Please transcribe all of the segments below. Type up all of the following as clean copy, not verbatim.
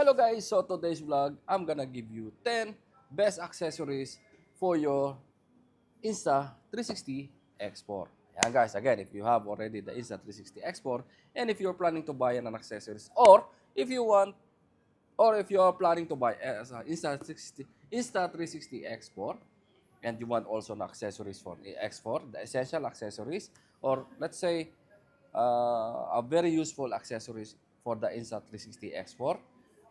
Hello guys, so today's vlog, I'm gonna give you 10 best accessories for your Insta360 X4. Yan guys, again, if you have already the Insta360 X4 and if you're planning to buy an accessories or if you want or if you are planning to buy Insta360 X4 and you want also an accessories for the X4, the essential accessories, or let's say a very useful accessories for the Insta360 X4,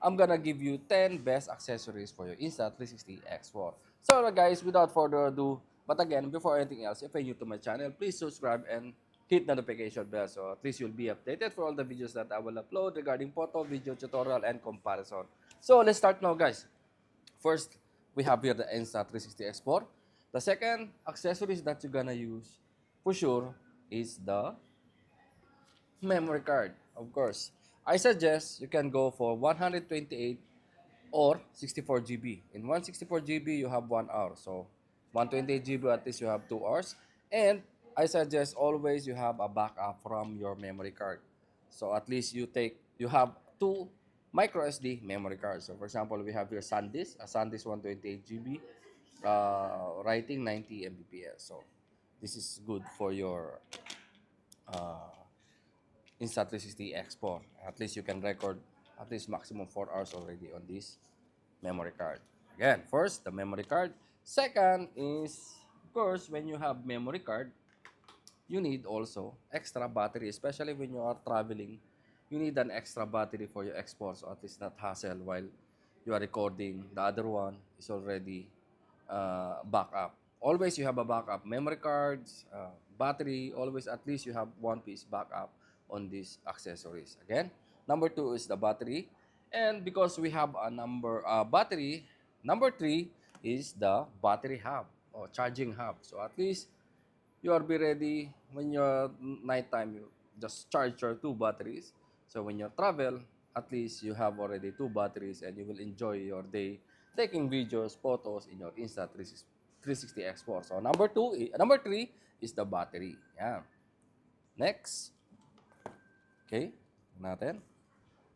I'm gonna give you 10 best accessories for your Insta360 X4. So guys, without further ado, but again, before anything else, if you're new to my channel, please subscribe and hit notification bell so at least you'll be updated for all the videos that I will upload regarding photo, video tutorial, and comparison. So let's start now guys. First, we have here the Insta360 X4. The second accessories that you're gonna use for sure is the memory card, of course. I suggest you can go for 128 or 64 GB. In 164 GB, you have 1 hour. So 128 GB, at least you have 2 hours. And I suggest always you have a backup from your memory card. So at least you have two micro SD memory cards. So for example, we have here SanDisk, a SanDisk 128 GB, writing 90 Mbps. So this is good for your uh, Insta360 X4. At least you can record at least maximum 4 hours already on this memory card. Again, first, the memory card. Second is, of course, when you have memory card, you need also extra battery, especially when you are traveling. You need an extra battery for your X4, so at least not hassle while you are recording. The other one is already backup. Always you have a backup. Memory cards, battery, always at least you have one piece backup on these accessories. Again, number two is the battery. And because we have a battery, number three is the battery hub or charging hub. So at least you are be ready when you're nighttime, you just charge your two batteries. So when you travel, at least you have already two batteries and you will enjoy your day taking videos, photos in your Insta360 X4. So number three is the battery. Yeah. Next. Okay. Natin.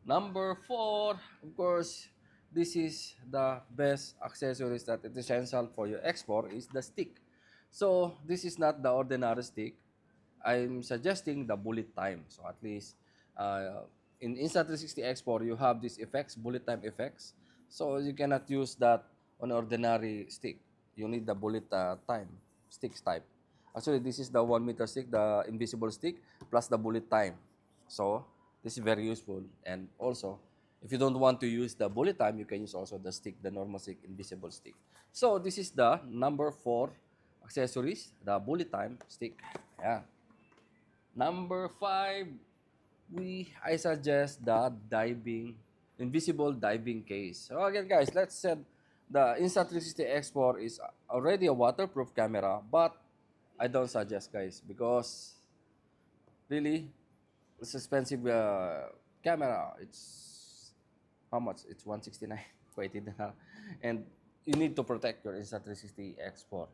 Number four, of course, this is the best accessories that is essential for your X4 is the stick. So this is not the ordinary stick. I'm suggesting the bullet time. So at least in Insta360 X4, you have these effects, bullet time effects. So you cannot use that on ordinary stick. You need the bullet time sticks type. Actually, this is the 1 meter stick, the invisible stick, plus the bullet time. So this is very useful. And also, if you don't want to use the bullet time, you can use also the stick, the normal stick, invisible stick. So this is the number four accessories, the bullet time stick. Yeah. Number five, I suggest the invisible diving case. So again, guys, let's say the Insta360 X4 is already a waterproof camera, but I don't suggest, guys, because really it's expensive camera. It's how much? It's 169. Waited na. And you need to protect your Insta360 X4.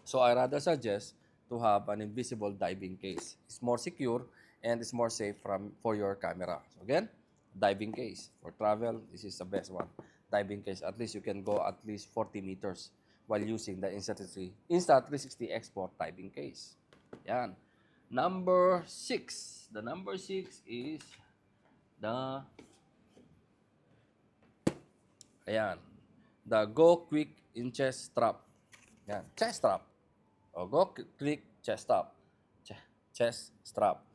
So I rather suggest to have an invisible diving case. It's more secure and it's more safe for your camera. So again, diving case. For travel, this is the best one. Diving case. At least you can go at least 40 meters while using the Insta360 X4 diving case. Yan. Number six. The number six is the ayan, the Go Quick in chest strap. Yan, chest strap. O Go Quick chest strap. Chest strap.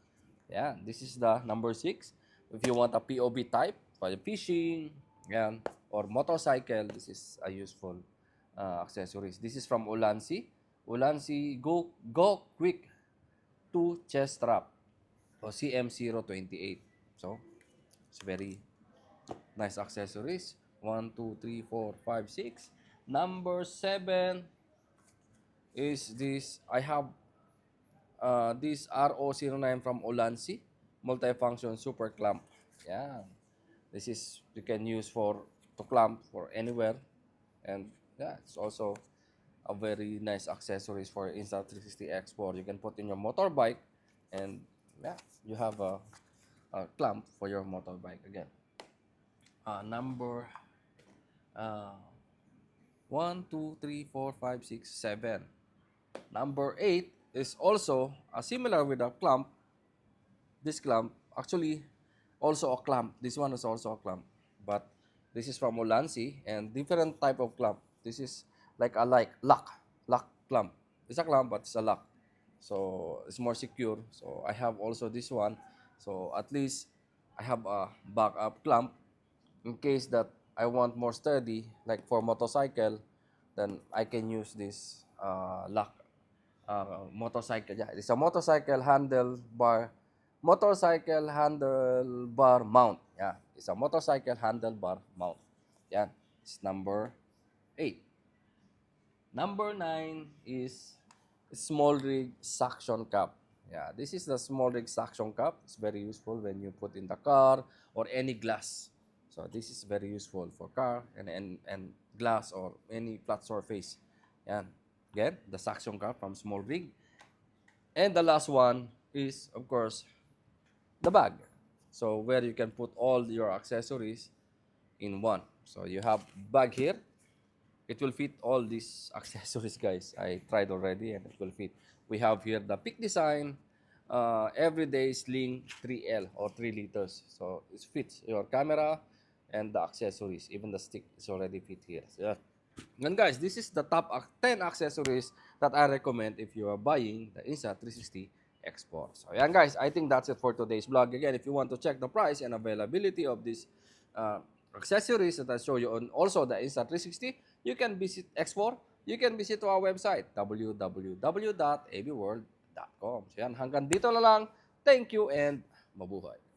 Yan, this is the number six. If you want a POV type for fishing, yan, or motorcycle, this is a useful accessories. This is from Ulanzi. Ulanzi Go Quick 2 chest strap o CM028. So, it's very nice accessories. 1, 2, 3, 4, 5, 6. Number 7 is this. I have this RO09 from Ulanzi. Multifunction super clamp. Yeah. This is you can use to clamp for anywhere. And yeah, it's also a very nice accessories for Insta360 X4. You can put in your motorbike and yeah, you have a clamp for your motorbike again. number uh, 1, 2, 3, 4, 5, 6, 7. Number 8 is also similar with a clamp. This clamp, actually, also a clamp. This one is also a clamp, but this is from Ulanzi and different type of clamp. This is like a lock clamp. It's a clamp, but it's a lock, so it's more secure. So I have also this one. So at least I have a backup clamp in case that I want more sturdy, like for motorcycle, then I can use this lock motorcycle. Yeah, it's a motorcycle handlebar mount. Yeah, it's a motorcycle handlebar mount. Yeah, it's number 8. Number 9 is small rig suction cup. Yeah, this is the small rig suction cup. It's very useful when you put in the car or any glass. So this is very useful for car and glass or any flat surface. Yeah. Again, the suction cup from small rig. And the last one is, of course, the bag. So where you can put all your accessories in one. So you have bag here. It will fit all these accessories, guys. I tried already and it will fit. We have here the Peak Design Everyday Sling 3L or 3 liters. So it fits your camera and the accessories. Even the stick is already fit here. So, yeah. And guys, this is the top 10 accessories that I recommend if you are buying the Insta360 X4. So yan guys, I think that's it for today's vlog. Again, if you want to check the price and availability of these accessories that I show you on also the Insta360, you can visit X4, you can visit our website www.abworld.com. So yan, hanggang dito na lang. Thank you and mabuhay.